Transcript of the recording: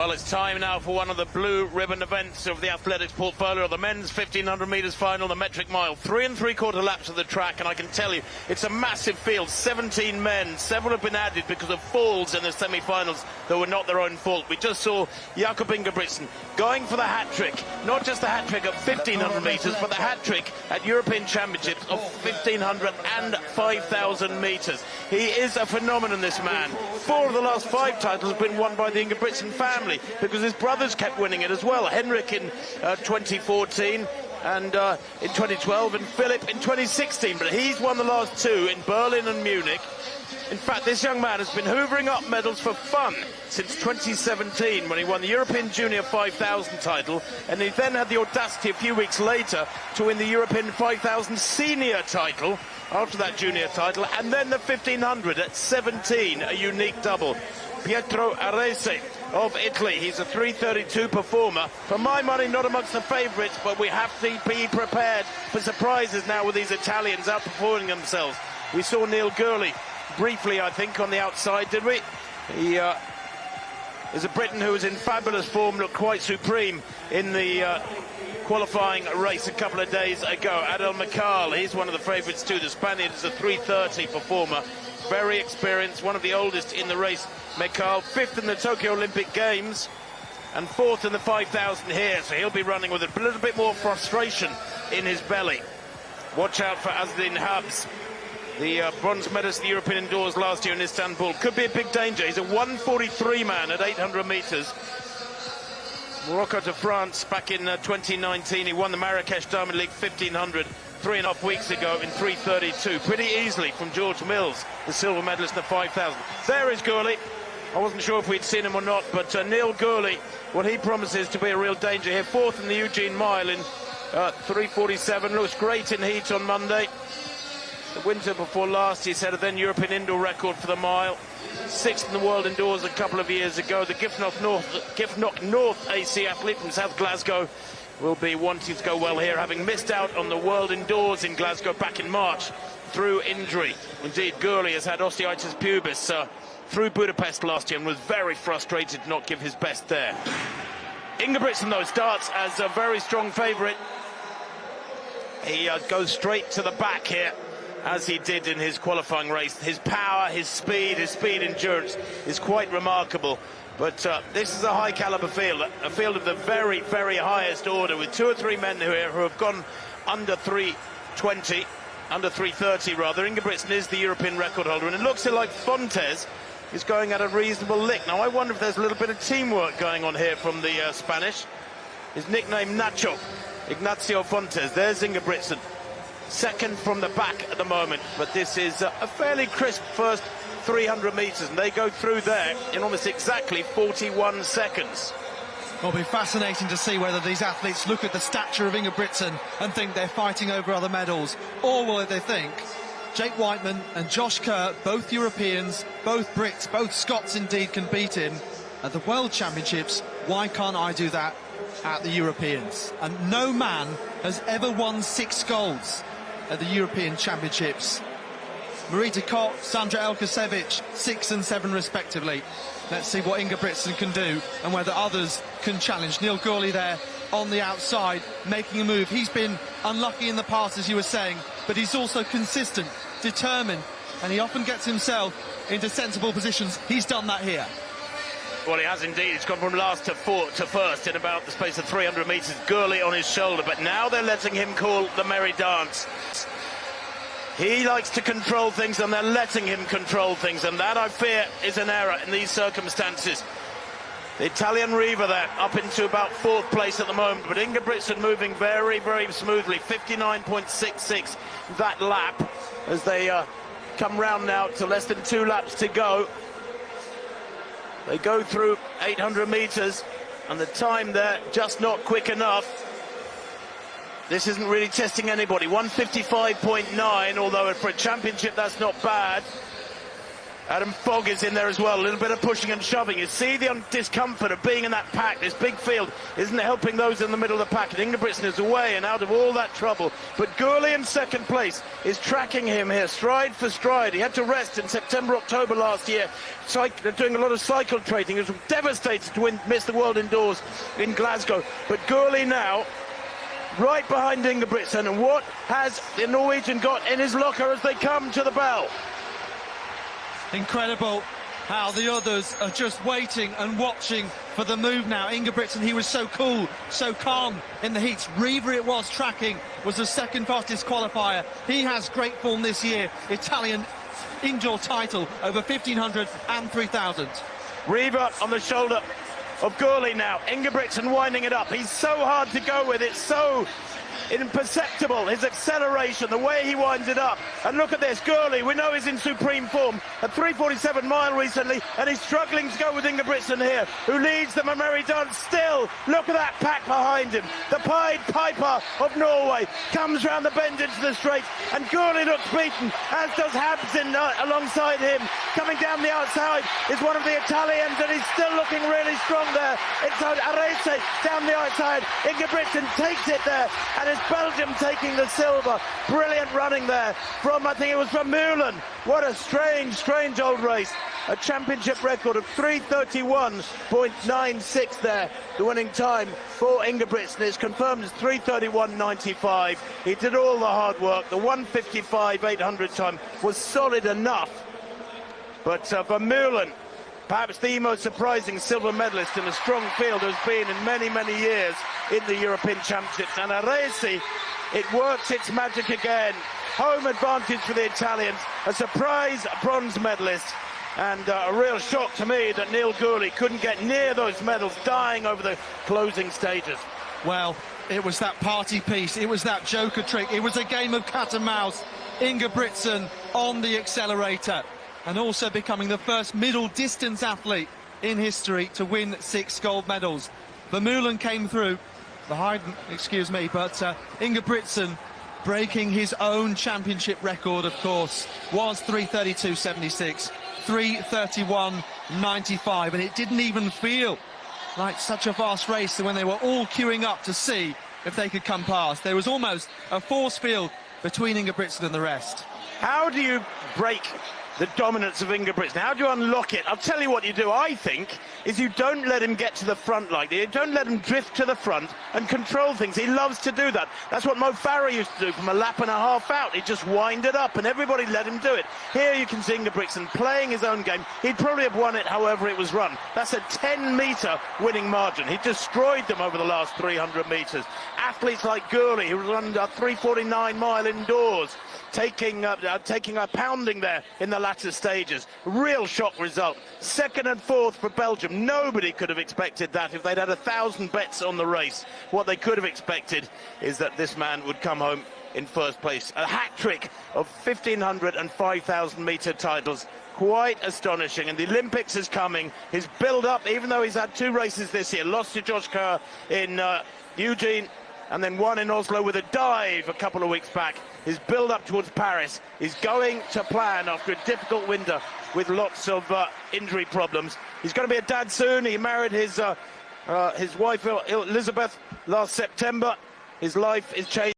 Well, it's time now for one of the blue ribbon events of the athletics portfolio, the men's 1500 metres final, the metric mile. 3 3/4 laps of the track, and I can tell you, it's a massive field. 17 men, several have been added because of falls in the semi-finals that were not their own fault. We just saw Jakob Ingebrigtsen going for the hat-trick, not just the hat-trick at 1500 metres, but the hat-trick at European Championships of 1500 and 5000 metres. He is a phenomenon, this man. 4 of the last 5 titles have been won by the Ingebrigtsen family, because his brothers kept winning it as well. Henrik in 2014 and in 2012, and Philip in 2016. But he's won the last 2 in Berlin and Munich. In fact, this young man has been hoovering up medals for fun since 2017, when he won the European Junior 5000 title, and he then had the audacity a few weeks later to win the European 5000 senior title after that junior title, and then the 1500 at 17, a unique double. Pietro Arese of Italy, he's a 3:32 performer. For my money, not amongst the favourites, but we have to be prepared for surprises now with these Italians outperforming themselves. We saw Neil Gurley briefly, I think, on the outside, did we? He is a Briton who was in fabulous form, looked quite supreme in the qualifying race a couple of days ago. Adel Mikal, he's one of the favourites too. The Spaniard is a 3:30 performer, very experienced, one of the oldest in the race. Mikal, 5th in the Tokyo Olympic Games and 4th in the 5000 here, so he'll be running with a little bit more frustration in his belly. Watch out for Azdin Habs, the bronze medalist at the European indoors last year in Istanbul. Could be a big danger. He's a 1:43 man at 800 metres. Morocco to France back in 2019. He won the Marrakesh Diamond League 1500 3.5 weeks ago in 3:32, pretty easily from George Mills, the silver medalist in the 5000. There is Gurley. I wasn't sure if we'd seen him or not, but Neil Gurley, what he promises to be a real danger here. 4th in the Eugene Mile in 3:47, looks great in heat on Monday. The winter before last, he set a then European indoor record for the mile. 6th in the world indoors a couple of years ago. The Giffnock North AC athlete from South Glasgow will be wanting to go well here, having missed out on the world indoors in Glasgow back in March through injury. Indeed, Gurley has had osteitis pubis through Budapest last year and was very frustrated to not give his best there. Ingebrigtsen, though, starts as a very strong favourite. He goes straight to the back here, as he did in his qualifying race. His power, his speed endurance is quite remarkable. But this is a high-caliber field, a field of the very, very highest order, with 2 or 3 men here who have gone under 3:20, under 3:30 rather. Ingebrigtsen is the European record holder, and it looks like Fontes is going at a reasonable lick. Now, I wonder if there's a little bit of teamwork going on here from the Spanish. His nickname, Nacho, Ignacio Fontes. There's Ingebrigtsen, second from the back at the moment, but this is a fairly crisp first 300 metres, and they go through there in almost exactly 41 seconds. It'll be fascinating to see whether these athletes look at the stature of Ingebrigtsen and think they're fighting over other medals, or will they think, Jake Whiteman and Josh Kerr, both Europeans, both Brits, both Scots indeed, can beat him at the World Championships. Why can't I do that at the Europeans? And no man has ever won 6 golds at the European Championships. Marita Koch, Sandra Elkasevich, 6 and 7 respectively. Let's see what Ingebrigtsen can do and whether others can challenge. Neil Gurley there on the outside, making a move. He's been unlucky in the past, as you were saying, but he's also consistent, determined, and he often gets himself into sensible positions. He's done that here. Well, he has indeed. He's gone from last to first in about the space of 300 metres. Gurley on his shoulder, but now they're letting him call the merry dance. He likes to control things, and they're letting him control things, and that, I fear, is an error in these circumstances. The Italian Riva there, up into about 4th place at the moment, but Ingebrigtsen moving very, very smoothly. 59.66 that lap, as they come round now to less than 2 laps to go. They go through 800 metres, and the time there just not quick enough. This isn't really testing anybody. 1:55.9, although for a championship that's not bad. Adam Fogg is in there as well, a little bit of pushing and shoving. You see the discomfort of being in that pack. This big field isn't helping those in the middle of the pack. And Ingebrigtsen is away and out of all that trouble. But Gurley in second place is tracking him here, stride for stride. He had to rest in September, October last year, doing a lot of cycle training. He was devastated to miss the World Indoors in Glasgow. But Gurley now right behind Ingebrigtsen. And what has the Norwegian got in his locker as they come to the bell? Incredible how the others are just waiting and watching for the move now. Ingebrigtsen, he was so cool, so calm in the heats. Riva it was tracking, was the second fastest qualifier. He has great form this year. Italian indoor title over 1500 and 3000. Riva on the shoulder of Gurley now. Ingebrigtsen winding it up. He's so hard to go with. It's so imperceptible, his acceleration, the way he winds it up. And look at this, Gurley, we know he's in supreme form. A 3:47 mile recently, and he's struggling to go with Ingebrigtsen here, who leads them a merry dance still. Look at that pack behind him. The Pied Piper of Norway comes round the bend into the straight, and Gurley looks beaten, as does Habsin alongside him. Coming down the outside is one of the Italians, and he's still looking really strong there. It's Arese down the outside. Ingebrigtsen takes it there, and it's Belgium taking the silver. Brilliant running there from, I think it was from Vermeulen. What a strange old race. A championship record of 3:31.96 there. The winning time for Ingebrigtsen is confirmed as 3:31.95. He did all the hard work. The 1:55.800 time was solid enough. But Vermeulen, perhaps the most surprising silver medalist in a strong field has been in many years in the European Championships. And Arese, it works its magic again. Home advantage for the Italians, a surprise bronze medalist. And a real shock to me that Neil Gurley couldn't get near those medals, dying over the closing stages. Well, it was that party piece, it was that joker trick, it was a game of cat and mouse. Ingebrigtsen on the accelerator, and also becoming the first middle distance athlete in history to win 6 gold medals. Vermeulen came through, but Ingebrigtsen breaking his own championship record, of course, was 3:32.76, 3:31.95, and it didn't even feel like such a fast race when they were all queuing up to see if they could come past. There was almost a force field between Ingebrigtsen and the rest. How do you break the dominance of Ingebrigtsen? How do you unlock it? I'll tell you what you do, I think, is you don't let him get to the front like that. You don't let him drift to the front and control things. He loves to do that. That's what Mo Farah used to do from a lap and a half out. He'd just wind it up and everybody let him do it. Here you can see Ingebrigtsen playing his own game. He'd probably have won it however it was run. That's a 10-metre winning margin. He destroyed them over the last 300 metres. Athletes like Gurley, who run a 3:49 mile indoors, taking a pounding there in the latter stages. Real shock result. Second and fourth for Belgium. Nobody could have expected that if they'd had 1,000 bets on the race. What they could have expected is that this man would come home in first place. A hat-trick of 1,500 and 5,000 metre titles. Quite astonishing. And the Olympics is coming. His build-up, even though he's had 2 races this year, lost to Josh Kerr in Eugene, and then one in Oslo with a dive a couple of weeks back. His build-up towards Paris is going to plan after a difficult winter with lots of injury problems. He's going to be a dad soon. He married his wife Elizabeth last September. His life is changed.